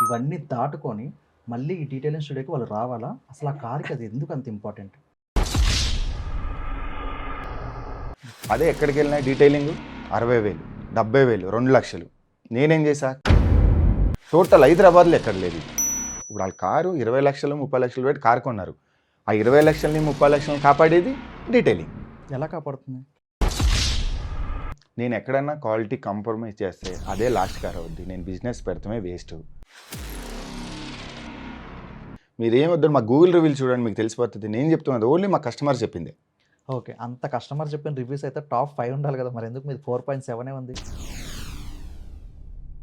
ఇవన్నీ దాటుకొని మళ్ళీ ఈ డీటెయిలింగ్ స్టూడియోకి వాళ్ళు రావాలా? అసలు ఆ కార్‌కి అది ఎందుకు అంత ఇంపార్టెంట్? అదే ఎక్కడికెళ్ళినా డీటెయిలింగ్ 60,000, 70,000, 2,00,000. నేనేం చేశా? టోటల్ హైదరాబాద్‌లో ఎక్కడ లేదు ఇది. ఇప్పుడు వాళ్ళ కారు 20,00,000, 30,00,000 పెట్టి కారు కొన్నారు. ఆ 20,00,000ని, 30,00,000ని కాపాడేది డీటెయిలింగ్. ఎలా కాపాడుతుంది? నేను ఎక్కడన్నా క్వాలిటీ కాంప్రమైజ్ చేస్తే అదే లాస్ట్ కార్ అవుద్ది. నేను బిజినెస్ పెడతామే వేస్ట్. మీరేం వద్దు, మా గూగుల్ రివ్యూలు చూడండి, మీకు తెలిసిపోతుంది. నేను చెప్తున్నది ఓన్లీ మా కస్టమర్ చెప్పింది. ఓకే. అంత కస్టమర్ చెప్పిన రివ్యూస్ అయితే టాప్ 5 ఉండాలి కదా! మరెందుకు మీది 4.7 ఉంది?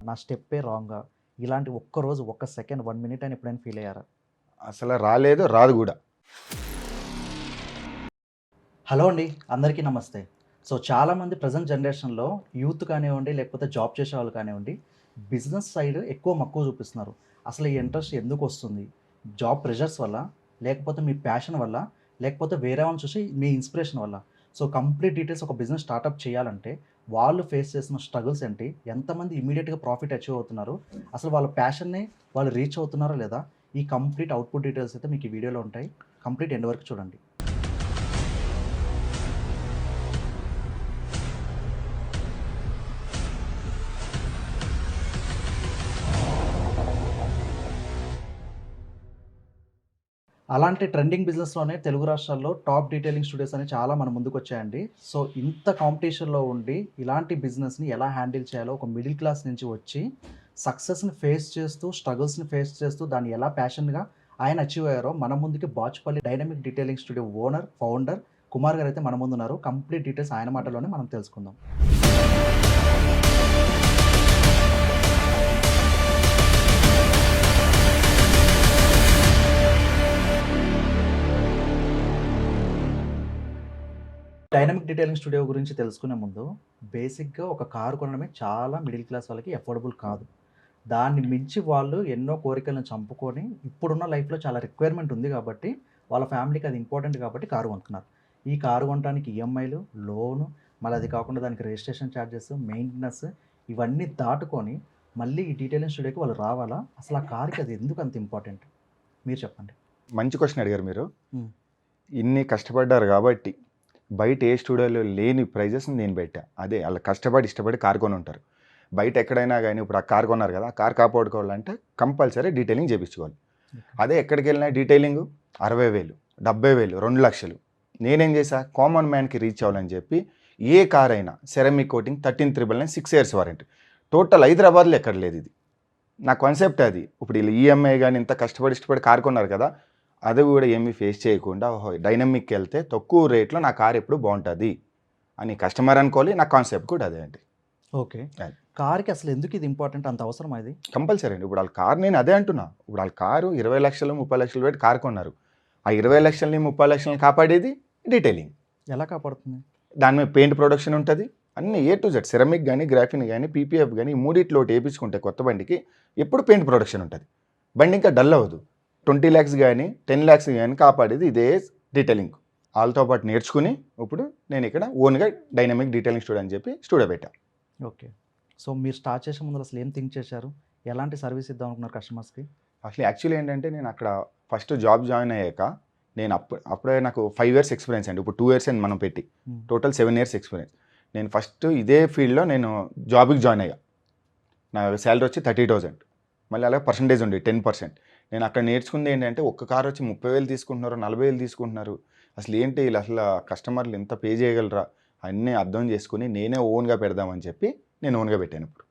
నా స్టెప్పే రాంగా? ఇలాంటి ఒక్క రోజు, ఒక్క సెకండ్, 1 మినిట్ అని ఎప్పుడైనా ఫీల్ అయ్యారా? అసలు రాలేదు, రాదు కూడా. హలో అండి. అందరికీ నమస్తే. సో, చాలామంది ప్రెజెంట్ జనరేషన్‌లో యూత్ కానివ్వండి, లేకపోతే జాబ్ చేసేవాళ్ళు కానివ్వండి, బిజినెస్ సైడ్ ఎక్కువ మక్కువ చూపిస్తున్నారు. అసలు ఈ ఇంట్రెస్ట్ ఎందుకొస్తుంది? జాబ్ ప్రెషర్స్ వల్ల? లేకపోతే మీ ప్యాషన్ వల్ల? లేకపోతే వేరే వాళ్ళని చూసి మీ ఇన్స్పిరేషన్ వల్ల? సో, కంప్లీట్ డీటెయిల్స్ ఒక బిజినెస్ స్టార్టప్ చేయాలంటే, వాళ్ళు ఫేస్ చేసిన స్ట్రగుల్స్ ఏంటి? ఎంతమంది ఇమ్మీడియేట్‌గా ప్రాఫిట్ అచీవ్ అవుతున్నారు? అసలు వాళ్ళ ప్యాషన్‌ని వాళ్ళు రీచ్ అవుతున్నారా లేదా? ఈ కంప్లీట్ అవుట్‌పుట్ డీటెయిల్స్ అయితే మీకు ఈ వీడియోలో ఉంటాయి. కంప్లీట్ ఎండ్ వరకు చూడండి. అలాంటి ట్రెండింగ్ బిజినెస్‌లోనే తెలుగు రాష్ట్రాల్లో టాప్ డీటెయిలింగ్ స్టూడియోస్ అనేవి చాలా మన ముందుకొచ్చాయండి. సో, ఇంత కాంపిటీషన్‌లో ఉండి ఇలాంటి బిజినెస్‌ని ఎలా హ్యాండిల్ చేయాలో ఒక మిడిల్ క్లాస్ నుంచి వచ్చి సక్సెస్‌ని ఫేస్ చేస్తూ, స్ట్రగుల్స్‌ని ఫేస్ చేస్తూ దాన్ని ఎలా ప్యాషన్‌గా ఆయన అచీవ్ అయ్యారో మన ముందుకి Bachupally dynamic detailing studio owner, founder Kumar గారైతే మన ముందున్నారు. కంప్లీట్ డీటెయిల్స్ ఆయన మాటల్లోనే మనం తెలుసుకుందాం. డైనమిక్ డీటెయిలింగ్ స్టూడియో గురించి తెలుసుకునే ముందు బేసిక్‌గా ఒక కారు కొనడమే చాలా మిడిల్ క్లాస్ వాళ్ళకి అఫోర్డబుల్ కాదు. దాన్ని మించి వాళ్ళు ఎన్నో కోరికలను చంపుకొని ఇప్పుడున్న లైఫ్‌లో చాలా రిక్వైర్మెంట్ ఉంది కాబట్టి వాళ్ళ ఫ్యామిలీకి అది ఇంపార్టెంట్ కాబట్టి కారు కొనుక్కున్నారు. ఈ కారు కొనడానికి ఈఎంఐలు, లోను, మళ్ళీ అది కాకుండా దానికి రిజిస్ట్రేషన్ చార్జెస్, మెయింటెనెన్స్ ఇవన్నీ దాటుకొని మళ్ళీ ఈ డీటెయిలింగ్ స్టూడియోకి వాళ్ళు రావాలా? అసలు ఆ కార్‌కి అది ఎందుకు అంత ఇంపార్టెంట్? మీరు చెప్పండి. మంచి క్వశ్చన్ అడిగారు మీరు. హ్మ్. ఇన్ని కష్టపడ్డారు కాబట్టి బయట ఏ స్టూడియోలో లేని ప్రైజెస్ని నేను పెట్టా. అదే వాళ్ళు కష్టపడి ఇష్టపడి కారు కొని ఉంటారు. బయట ఎక్కడైనా కానీ ఇప్పుడు ఆ కారు కొన్నారు కదా, ఆ కారు కాపాడుకోవాలంటే కంపల్సరీ డీటెయిలింగ్ చేయించుకోవాలి. అదే ఎక్కడికి వెళ్ళినా డీటెయిలింగ్ 60,000, 70,000, 2,00,000. నేనేం చేశా, కామన్ మ్యాన్కి రీచ్ అవ్వాలని చెప్పి ఏ కార్ అయినా ceramic coating 13,999 6 years warranty. Total హైదరాబాద్లో ఎక్కడ లేదు ఇది. నా కాన్సెప్ట్ అది. ఇప్పుడు వీళ్ళు ఈఎంఐ కానీ ఇంత కష్టపడి ఇష్టపడి కారు కొన్నారు కదా, అది కూడా ఏమీ ఫేస్ చేయకుండా ఓహో డైనమిక్కి వెళ్తే తక్కువ రేట్లో నా కార్ ఎప్పుడు బాగుంటుంది అని కస్టమర్ అనుకోవాలి. నా కాన్సెప్ట్ కూడా అదే అండి. ఓకే. కార్‌కి అసలు ఎందుకు ఇది ఇంపార్టెంట్? అంత అవసరమా ఇది? కంపల్సరీ అండి. ఇప్పుడు వాళ్ళ కారు నేను అదే అంటున్నా. ఇప్పుడు వాళ్ళ కారు 20,00,000, 30,00,000 పెట్టి కారు కొన్నారు. ఆ 20,00,000ని, 30,00,000ని కాపాడేది డీటెయిలింగ్. ఎలా కాపాడుతుంది? దాని మీద పెయింట్ ప్రొడక్షన్ ఉంటుంది. అన్ని ఏ టు జెడ్ సెరమిక్ కానీ, గ్రాఫిన్ కానీ, పీపీఎఫ్ కానీ మూడిట్లో ఒకటి వేయించుకుంటే కొత్త బండికి ఎప్పుడు పెయింట్ ప్రొడక్షన్ ఉంటుంది. బండి ఇంకా డల్ అవ్వదు. 20 lakhs కానీ 10 lakhs కానీ కాపాడేది ఇదే డీటెయిలింగ్. వాళ్ళతో పాటు నేర్చుకుని ఇప్పుడు నేను ఇక్కడ ఓన్గా డైనమిక్ డీటెయిలింగ్ స్టూడియో అని చెప్పి స్టూడియో పెట్టా. ఓకే. సో, మీరు స్టార్ట్ చేసే ముందు అసలు ఏం థింక్ చేశారు? ఎలాంటి సర్వీస్ ఇద్దాం అనుకున్నారు కస్టమర్స్‌కి? అసలు యాక్చువల్లీ ఏంటంటే నేను అక్కడ ఫస్ట్ జాబ్ జాయిన్ అయ్యాక నేను అప్పుడే నాకు 5 years ఎక్స్పీరియన్స్ అండి. ఇప్పుడు 2 years అని మనం పెట్టి టోటల్ 7 years ఎక్స్పీరియన్స్. నేను ఫస్ట్ ఇదే ఫీల్డ్లో నేను జాబ్కి జాయిన్ అయ్యా. నా శాలరీ వచ్చి 30,000. మళ్ళీ అలాగే పర్సంటేజ్ ఉంది 10%. నేను అక్కడ నేర్చుకుంది ఏంటంటే ఒక్క కార్ వచ్చి 30,000 తీసుకుంటున్నారు, 40,000 తీసుకుంటున్నారు. అసలు ఏంటి వీళ్ళు అసలు కస్టమర్లు ఎంత పే చేయగలరా అన్నీ అర్థం చేసుకుని నేనే ఓన్గా పెడదామని చెప్పి నేను ఓన్గా పెట్టాను ఇప్పుడు.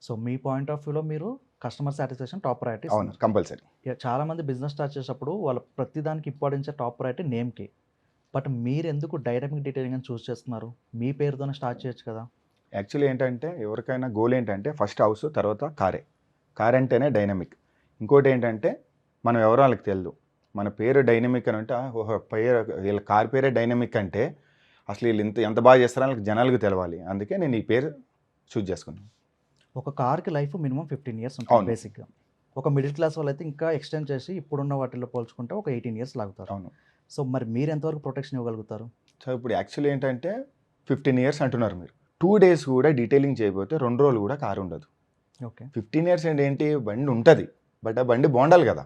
సో, మీ పాయింట్ ఆఫ్ వ్యూలో మీరు కస్టమర్ సాటిస్ఫాక్షన్ టాప్ ప్రయారిటీ అవును, ఇస్తున్నారు. కంపల్సరీ. చాలామంది బిజినెస్ స్టార్ట్ చేసేటప్పుడు వాళ్ళ ప్రతిదానికి ఇంపార్టెన్స్ టాప్ ప్రయారిటీ నేమ్‌కి. బట్ మీరెందుకు డైనమిక్ డీటెయిలింగ్ అని చూస్ చేసుకున్నారు? మీ పేరుతోనే స్టార్ట్ చేయొచ్చు కదా! యాక్చువల్లీ ఏంటంటే ఎవరికైనా గోల్ ఏంటంటే ఫస్ట్ హౌస్, తర్వాత కారే. కార్ అంటేనే డైనమిక్. ఇంకోటి ఏంటంటే మనం ఎవరో వాళ్ళకి తెలియదు. మన పేరు డైనమిక్ అని అంటే ఓహో పేరు వీళ్ళ కార్ పేరే డైనమిక్ అంటే అసలు వీళ్ళు ఎంత బాగా చేస్తారో వాళ్ళకి జనాలకు తెలవాలి. అందుకే నేను ఈ పేరు చూజ్ చేసుకున్నాను. ఒక కార్‌కి లైఫ్ మినిమమ్ 15 ఇయర్స్ ఉంటుంది అవును. బేసిక్‌గా. ఒక మిడిల్ క్లాస్ వాళ్ళైతే ఇంకా ఎక్స్టెండ్ చేసి ఇప్పుడున్న వాటిల్లో పోల్చుకుంటే ఒక 18 ఇయర్స్ లాగుతారు. అవును. సో, మరి మీరు ఎంతవరకు ప్రొటెక్షన్ ఇవ్వగలుగుతారు? సో ఇప్పుడు యాక్చువల్లీ ఏంటంటే 15 years అంటున్నారు మీరు. 2 days కూడా డీటెయిలింగ్ చేయకపోతే 2 రోజులు కూడా కారు ఉండదు. ఓకే. 15 years అంటే ఏంటి, బండి ఉంటుంది బట్ ఆ బండి బాగుండాలి కదా,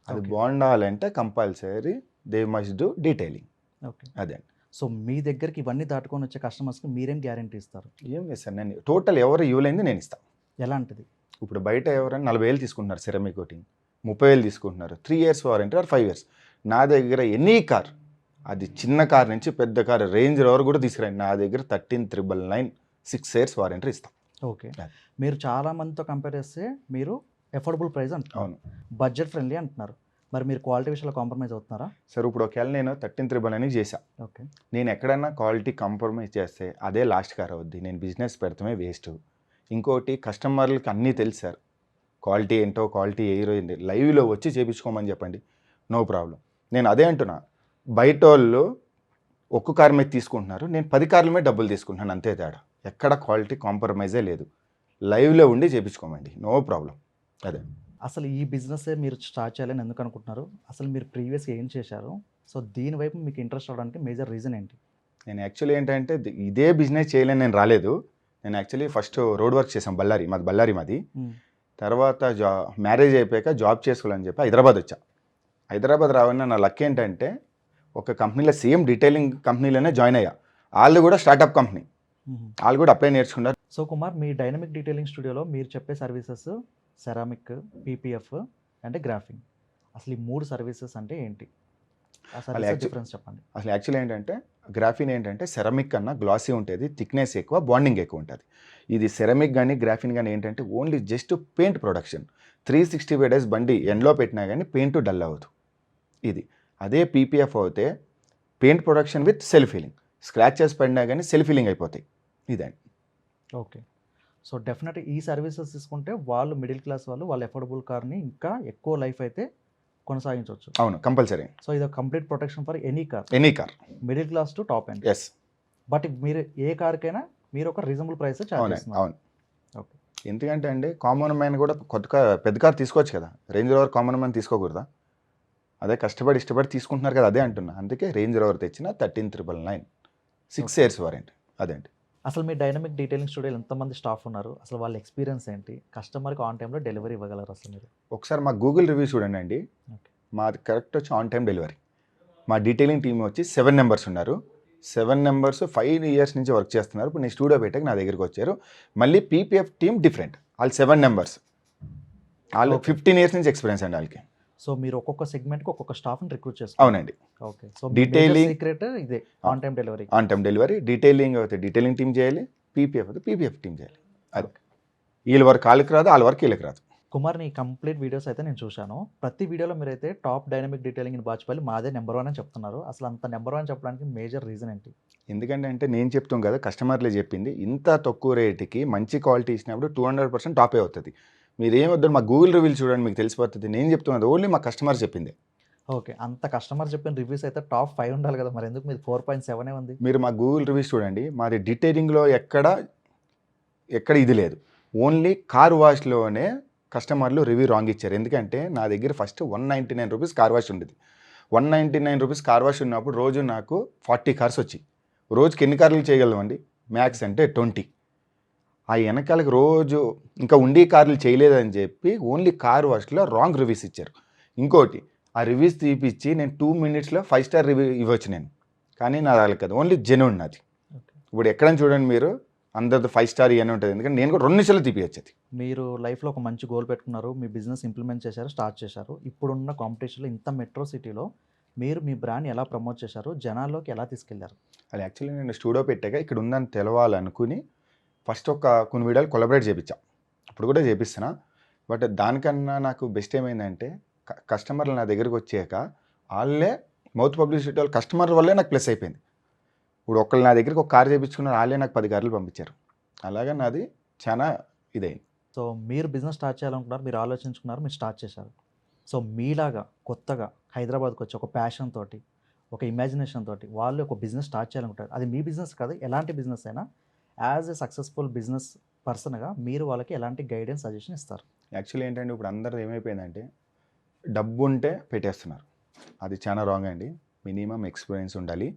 అది Okay. బాగుండాలంటే compulsory they must do detailing. Okay. అదే సో మీ దగ్గరికి ఇవన్నీ దాటుకొని వచ్చే కస్టమర్స్కి మీరేం గ్యారంటీ ఇస్తారు? ఏం లేదు సార్, నేను టోటల్ ఎవరు ఇవ్వలేంది నేను ఇస్తాను. ఎలాంటిది? ఇప్పుడు బయట ఎవరైనా 40,000 తీసుకుంటున్నారు సెరమిక్ కోటింగ్, 30,000 తీసుకుంటున్నారు, 3 years వారంటీ ఆర్ 5 years. నా దగ్గర ఎనీ కార్, అది చిన్న కార్ నుంచి పెద్ద కార్ రేంజ్ రోవర్ కూడా తీసుకురండి, నా దగ్గర 13,999 6 years వారంటీ ఇస్తాం. ఓకే. అది. మీరు చాలా మందితో కంపేర్ చేస్తే మీరు ఎఫోర్డబుల్ ప్రైస్ అంటున్నారు, అవును బడ్జెట్ ఫ్రెండ్లీ అంటున్నారు. మరి మీరు క్వాలిటీ విషయంలో కాంప్రమైజ్ అవుతున్నారా? సార్, ఇప్పుడు ఒకవేళ నేను 13,999 చేశా, ఓకే. నేను ఎక్కడైనా క్వాలిటీ కాంప్రమైజ్ చేస్తే అదే లాస్ట్ కార్ అవుద్ది, నేను బిజినెస్ పెడతామే వేస్ట్. ఇంకోటి కస్టమర్లకి అన్నీ తెలుసు సార్, క్వాలిటీ ఏంటో క్వాలిటీ ఏంటి లైవ్లో వచ్చి చేయించుకోమని చెప్పండి, నో ప్రాబ్లం. నేను అదే అంటున్నా, బయట వాళ్ళు ఒక్క కార్ మీద తీసుకుంటున్నారు, నేను 10 కార్ల మీద డబ్బులు తీసుకుంటున్నాను, అంతే తేడా. ఎక్కడ క్వాలిటీ కాంప్రమైజే లేదు, లైవ్లో ఉండి చేయించుకోమండి, నో ప్రాబ్లం. అదే అసలు ఈ బిజినెస్ మీరు స్టార్ట్ చేయాలని ఎందుకు అనుకుంటున్నారు? అసలు మీరు ప్రీవియస్గా ఏం చేశారు? సో దీని వైపు మీకు ఇంట్రెస్ట్ అవడానికి మేజర్ రీజన్ ఏంటి? నేను యాక్చువల్లీ ఏంటంటే ఇదే బిజినెస్ చేయలేని నేను రాలేదు. నేను యాక్చువల్లీ ఫస్ట్ రోడ్ వర్క్ చేశాను, బళ్ళారి మాది. తర్వాత మ్యారేజ్ అయిపోయాక జాబ్ చేసుకోవాలని చెప్పి హైదరాబాద్ వచ్చా. హైదరాబాద్ రావన్న నా లక్ ఏంటంటే ఒక కంపెనీలో సేమ్ డీటెయిలింగ్ కంపెనీలోనే జాయిన్ అయ్యా. వాళ్ళు కూడా స్టార్టప్ కంపెనీ, వాళ్ళు కూడా అప్లై నేర్చుకున్నారు. సో కుమార్, మీ డైనమిక్ డీటెయిలింగ్ స్టూడియోలో మీరు చెప్పే సర్వీసెస్ సెరామిక్, పీపీఎఫ్ అంటే గ్రాఫింగ్. అసలు ఈ 3 సర్వీసెస్ అంటే ఏంటి? ఆ సర్వీసెస్ డిఫరెన్స్ చెప్పండి. అసలు యాక్చువల్లీ ఏంటంటే గ్రాఫిన్ ఏంటంటే సెరమిక్ కన్నా గ్లాసీ ఉంటుంది, థిక్నెస్ ఎక్కువ, బాండింగ్ ఎక్కువ ఉంటుంది. ఇది సెరమిక్ కానీ గ్రాఫిన్ కానీ ఏంటంటే only just paint production, 365 days బండి ఎండ్లో పెట్టినా కానీ పెయింట్ డల్ అవ్వదు ఇది. అదే పీపీఎఫ్ అయితే paint production with self healing, scratches పడినా కానీ సెల్ఫ్ హీలింగ్ అయిపోతాయి. ఇదండి. ఓకే. సో డెఫినెట్గా ఈ సర్వీసెస్ తీసుకుంటే వాళ్ళు మిడిల్ క్లాస్ వాళ్ళు వాళ్ళ ఎఫోర్డబుల్ కార్ని ఇంకా ఎక్కువ లైఫ్ అయితే కొనసాగించవచ్చు. అవును, కంపల్సరీ. సో ఇది complete protection for any car, middle class to top end. Yes. But మీరు ఏ కార్కైనా మీరు ఒక రీజనబుల్ ప్రైస్ చార్జ్ అవును. చేస్తున్నారు. ఓకే. ఎందుకంటే అండి కామన్ మ్యాన్ కూడా పెద్ద కార్ తీసుకోవచ్చు కదా, రేంజ్ రోవర్ కామన్ మ్యాన్ తీసుకోకూడదా? అదే ఇష్టపడి తీసుకుంటున్నారు కదా, అదే అంటున్నా. అందుకే రేంజ్ రోవర్ తెచ్చిన 13,999 6 years వారంటీ. అదేంటి. అసలు మీ డైనమిక్ డీటెయిలింగ్ స్టూడియోలో ఎంతమంది స్టాఫ్ ఉన్నారు? అసలు వాళ్ళ ఎక్స్పీరియన్స్ ఏంటి? కస్టమర్కి ఆన్ టైంలో డెలివరీ ఇవ్వగలరు అసలు మీరు? ఒకసారి మా గూగుల్ రివ్యూ చూడండి అండి. ఓకే. మాది కరెక్ట్ వచ్చి ఆన్ టైం డెలివరీ. మా డీటెయిలింగ్ టీమ్ వచ్చి 7 members ఉన్నారు. 7 members 5 years నుంచి వర్క్ చేస్తున్నారు. ఇప్పుడు నేను స్టూడియో పెట్టాక నా దగ్గరికి వచ్చారు. మళ్ళీ పీపీఎఫ్ టీమ్ డిఫరెంట్, వాళ్ళు 7 members, వాళ్ళు 15 years నుంచి ఎక్స్పీరియన్స్ అండి వాళ్ళకి. సో మీరు ఒక్కొక్క సెగ్మెంట్కి ఒక్కొక్క స్టాఫ్ని రిక్రూట్ చేస్తారు? అవునండి. ఓకే. సో Detailing- సీక్రెట్ ఇదే, on time delivery. On time delivery. Detailing అయితే డీటెయిలింగ్ టీమ్ చేయాలి, పీపీఎఫ్ అయితే పీపీఎఫ్ టీమ్ చేయాలి. అది వీళ్ళ వర్క్ వాళ్ళకి రాదు, వాళ్ళ వర్క్ వీళ్ళకి రాదు. కుమార్, నీ కంప్లీట్ వీడియోస్ అయితే నేను చూశాను. ప్రతి వీడియోలో మీరైతే top dynamic detailing in Bachupally మాదే నెంబర్ 1 అని చెప్తున్నారు. అసలు అంత నెంబర్ 1 చెప్పడానికి మేజర్ రీజన్ ఏంటి? ఎందుకంటే అంటే నేను చెప్తాం కదా, కస్టమర్లే చెప్పింది. ఇంత తక్కువ రేటుకి మంచి క్వాలిటీ ఇచ్చినప్పుడు 200% టాపే అవుతుంది. మీరు ఏం వద్దు, మా గూగుల్ రివ్యూలు చూడండి, మీకు తెలిసిపోతుంది. నేను చెప్తున్నది ఓన్లీ మా కస్టమర్ చెప్పింది. ఓకే. అంత కస్టమర్ చెప్పిన రివ్యూస్ అయితే టాప్ 5 ఉండాలి కదా, మరి ఎందుకు మీది 4.7 ఉంది? మీరు మా గూగుల్ రివ్యూస్ చూడండి, మాది డీటెయిలింగ్లో ఎక్కడ ఇది లేదు. ఓన్లీ కార్ వాష్లోనే కస్టమర్లు రివ్యూ రాంగ్ ఇచ్చారు. ఎందుకంటే నా దగ్గర ఫస్ట్ 199 రూపీస్ కార్ వాష్ ఉండేది. 199 రూపీస్ కార్ వాష్ ఉన్నప్పుడు రోజు నాకు 40 కార్స్ వచ్చి, రోజుకి ఎన్ని కార్లు చేయగలమండి? మ్యాక్స్ అంటే 20. ఆ వెనకాలకి రోజు ఇంకా ఉండి కార్లు చేయలేదని చెప్పి ఓన్లీ కార్ వాష్లో రాంగ్ రివ్యూస్ ఇచ్చారు. ఇంకోటి, ఆ రివ్యూస్ తీపిచ్చి నేను 2 minutesలో 5 star రివ్యూ ఇవ్వచ్చు నేను, కానీ నా వాళ్ళకి కదా, ఓన్లీ జెన్యూన్ నాది. ఇప్పుడు ఎక్కడైనా చూడండి మీరు, అందరిది 5 star ఇవన్నీ ఉంటుంది. ఎందుకంటే నేను కూడా 2 నిమిషాలు తీపియచ్చు. మీరు లైఫ్లో ఒక మంచి గోల్ పెట్టుకున్నారు, మీ బిజినెస్ ఇంప్లిమెంట్ చేశారు, స్టార్ట్ చేశారు. ఇప్పుడున్న కాంపిటీషన్లో ఇంత మెట్రో సిటీలో మీరు మీ బ్రాండ్ ఎలా ప్రమోట్ చేశారు, జనాల్లోకి ఎలా తీసుకెళ్లారు? అది యాక్చువల్లీ నేను స్టూడియో పెట్టాక ఇక్కడ ఉందని తెలవాలనుకుని ఫస్ట్ కొన్ని వీడియోలు కొలబరేట్ చేయించా, ఇప్పుడు కూడా చేపిస్తున్నా. బట్ దానికన్నా నాకు బెస్ట్ ఏమైందంటే కస్టమర్లు నా దగ్గరికి వచ్చాక వాళ్ళే మౌత్ పబ్లిసిటీ, వాళ్ళు కస్టమర్ వల్లే నాకు ప్లస్ అయిపోయింది. ఇప్పుడు ఒకళ్ళు నా దగ్గరికి ఒక కార్ చేయించుకున్నారు, వాళ్ళే నాకు 10 కార్లు పంపించారు. అలాగే నాది చాలా ఇదైంది. సో మీరు బిజినెస్ స్టార్ట్ చేయాలనుకున్నారు, మీరు ఆలోచించుకున్నారు, మీరు స్టార్ట్ చేశారు. సో మీలాగా కొత్తగా హైదరాబాద్కి వచ్చి ఒక ప్యాషన్ తోటి, ఒక ఇమాజినేషన్ తోటి వాళ్ళు ఒక బిజినెస్ స్టార్ట్ చేయాలనుకుంటారు. అది మీ బిజినెస్ కాదు, ఎలాంటి బిజినెస్ అయినా యాజ్ ఎ సక్సెస్ఫుల్ బిజినెస్ పర్సన్గా మీరు వాళ్ళకి ఎలాంటి గైడెన్స్, సజెషన్ ఇస్తారు? యాక్చువల్లీ ఏంటంటే ఇప్పుడు అందరిది ఏమైపోయిందంటే డబ్బు ఉంటే పెట్టేస్తున్నారు, అది చాలా రాంగ్ అండి. మినిమం ఎక్స్పీరియన్స్ ఉండాలి.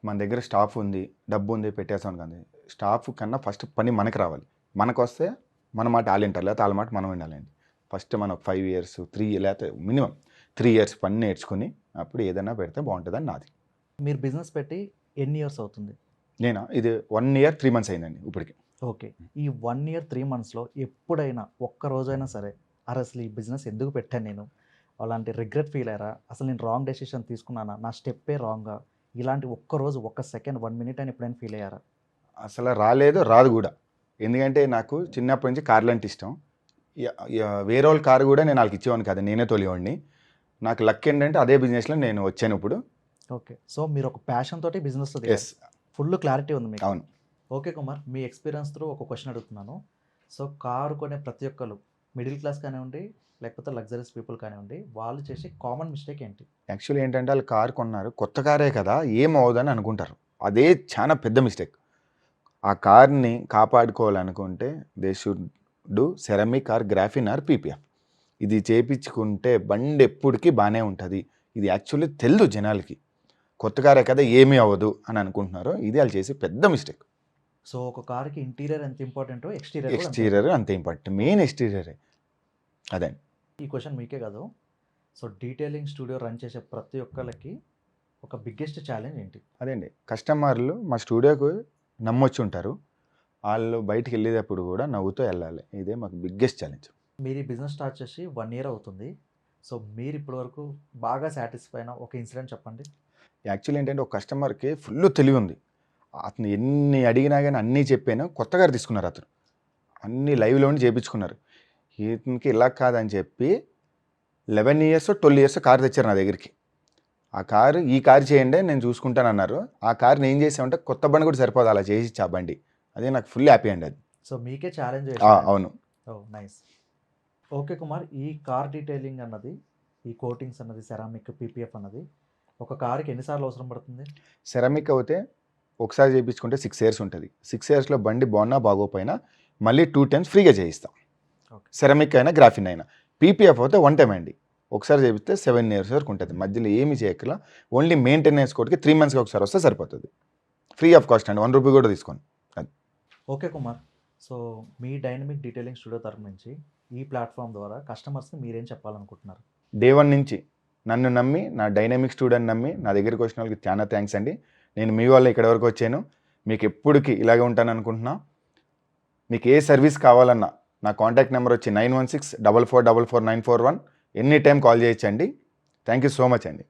మన దగ్గర స్టాఫ్ ఉంది, డబ్బు ఉంది, పెట్టేస్తాం కానీ స్టాఫ్ కన్నా ఫస్ట్ పని మనకి రావాలి. మనకు వస్తే మన మాట వాళ్ళు వింటారు, లేకపోతే వాళ్ళ మాట మనం వినాలండి. ఫస్ట్ మనం 5 ఇయర్స్ 3 లేకపోతే మినిమం 3 ఇయర్స్ పని నేర్చుకుని అప్పుడు ఏదైనా పెడితే బాగుంటుందని నాది. మీరు బిజినెస్ పెట్టి ఎన్ని ఇయర్స్ అవుతుంది? నేను ఇది 1 ఇయర్ 3 మంత్స్ అయిందండి ఇప్పటికి. ఓకే. ఈ 1 ఇయర్ 3 మంత్స్‌లో ఎప్పుడైనా ఒక్క రోజైనా సరే, అరే అసలు ఈ బిజినెస్ ఎందుకు పెట్టాను నేను? అలాంటి రిగ్రెట్ ఫీల్ అయ్యారా? అసలు నేను రాంగ్ డెసిషన్ తీసుకున్నానా? నా స్టెప్పే రాంగా? ఇలాంటి ఒక్క రోజు, ఒక్క సెకండ్, 1 మినిట్ అని ఎప్పుడైనా ఫీల్ అయ్యారా? అసలు రాలేదు, రాదు కూడా. ఎందుకంటే నాకు చిన్నప్పటి నుంచి కార్లు అంటే ఇష్టం. వేరే వాళ్ళ కారు కూడా నేను వాళ్ళకి ఇచ్చేవాడిని కాదు, నేనే తోలేవాడిని. నాకు లక్ ఏంటంటే అదే బిజినెస్లో నేను వచ్చాను ఇప్పుడు. ఓకే. సో మీరు ఒక ప్యాషన్ తోటి బిజినెస్‌లో ఎస్, ఫుల్ క్లారిటీ ఉంది మీకు. అవును. ఓకే కుమార్, మీ ఎక్స్పీరియన్స్ త్రూ ఒక క్వశ్చన్ అడుగుతున్నాను. సో కారు కొనే ప్రతి ఒక్కళ్ళు మిడిల్ క్లాస్ కానివ్వండి, లేకపోతే లగ్జరీస్ పీపుల్ కానివ్వండి, వాళ్ళు చేసే కామన్ మిస్టేక్ ఏంటి? యాక్చువల్లీ ఏంటంటే వాళ్ళు కారు కొన్నారు, కొత్త కారే కదా ఏం అవ్వదని అనుకుంటారు. అదే చాలా పెద్ద మిస్టేక్. ఆ కార్ని కాపాడుకోవాలనుకుంటే they should do ceramic or graphene or PPF. ఇది చేయించుకుంటే బండి ఎప్పటికీ బాగానే ఉంటుంది. ఇది యాక్చువల్లీ తెలియదు జనాలకి. కొత్త కారే కదా ఏమీ అవ్వదు అని అనుకుంటున్నారు. ఇది వాళ్ళు చేసే పెద్ద మిస్టేక్. సో ఒక కార్కి ఇంటీరియర్ ఎంత ఇంపార్టెంటో ఎక్స్టీరియర్ ఎక్స్టీరియర్ అంతే ఇంపార్టెంట్, మెయిన్ ఎక్స్టీరియరే. అదే ఈ క్వశ్చన్ మీకే కాదు. సో డీటెయిలింగ్ స్టూడియో రన్ చేసే ప్రతి ఒక్కళ్ళకి ఒక బిగ్గెస్ట్ ఛాలెంజ్ ఏంటి? అదేండి, కస్టమర్లు మా స్టూడియోకు నమ్మొచ్చి ఉంటారు. వాళ్ళు బయటికి వెళ్ళేటప్పుడు కూడా నవ్వుతూ వెళ్ళాలి. ఇదే మాకు బిగ్గెస్ట్ ఛాలెంజ్. మీరు ఈ బిజినెస్ స్టార్ట్ చేసి 1 ఇయర్ అవుతుంది. సో మీరు ఇప్పటివరకు బాగా సాటిస్ఫై అయిన ఒక ఇన్సిడెంట్ చెప్పండి. యాక్చువల్లీ ఏంటంటే ఒక కస్టమర్కి ఫుల్ తెలివి ఉంది. అతను ఎన్ని అడిగినా కానీ అన్నీ చెప్పాను. కొత్త కారు తీసుకున్నారు అతను, అన్నీ లైవ్లో ఉండి చేయించుకున్నారు. ఇతనికి ఇలా కాదని చెప్పి 11 ఇయర్స్ 12 ఇయర్స్ కారు తెచ్చారు నా దగ్గరికి. ఆ కారు ఈ కారు చేయండి నేను చూసుకుంటాను అన్నారు. ఆ కారుని ఏం చేసామంటే కొత్త బండి కూడా సరిపోదు అలా చేసి ఇచ్చా బండి. అదే నాకు ఫుల్ హ్యాపీ అండి అది. సో మీకే ఛాలెంజ్ అవును. ఓ నైస్. ఓకే కుమార్, ఈ కార్ డీటెయిలింగ్ అన్నది, ఈ కోటింగ్స్ అన్నది, సెరామిక్, పీపీఎఫ్ అన్నది ఒక కార్కి ఎన్నిసార్లు అవసరం పడుతుంది? సెరామిక్ అయితే ఒకసారి చేయించుకుంటే 6 ఇయర్స్ ఉంటుంది. 6 ఇయర్స్లో బండి బాగున్నా బాగోపోయినా మళ్ళీ 2 times ఫ్రీగా చేయిస్తాం. ఓకే. సెరామిక్ అయినా గ్రాఫిన్ అయినా. పీపీఎఫ్ అయితే 1 time అండి. ఒకసారి చేపిస్తే 7 years వరకు ఉంటుంది. మధ్యలో ఏమి చేయక్కల, ఓన్లీ మెయింటెనెన్స్ కోటికి 3 monthsకి ఒకసారి వస్తే సరిపోతుంది. ఫ్రీ ఆఫ్ కాస్ట్ అండి, 1 రూపీ కూడా తీసుకోండి. ఓకే కుమార్, సో మీ డైనమిక్ డీటెయిలింగ్ స్టూడియో తరపు నుంచి ఈ ప్లాట్ఫామ్ ద్వారా కస్టమర్స్కి మీరేం చెప్పాలనుకుంటున్నారు? డే 1 నుంచి నన్ను నమ్మి, నా డైనమిక్ స్టూడెంట్ నమ్మి నా దగ్గరికి వచ్చిన వాళ్ళకి చాలా థ్యాంక్స్ అండి. నేను మీ వల్ల ఇక్కడి వరకు వచ్చాను. మీకు ఎప్పటికీ ఇలాగే ఉంటాను అనుకుంటున్నా. మీకు ఏ సర్వీస్ కావాలన్నా నా కాంటాక్ట్ నెంబర్ వచ్చి 9164444941. ఎనీ టైం కాల్ చేయొచ్చండి. థ్యాంక్ యూ సో మచ్ అండి.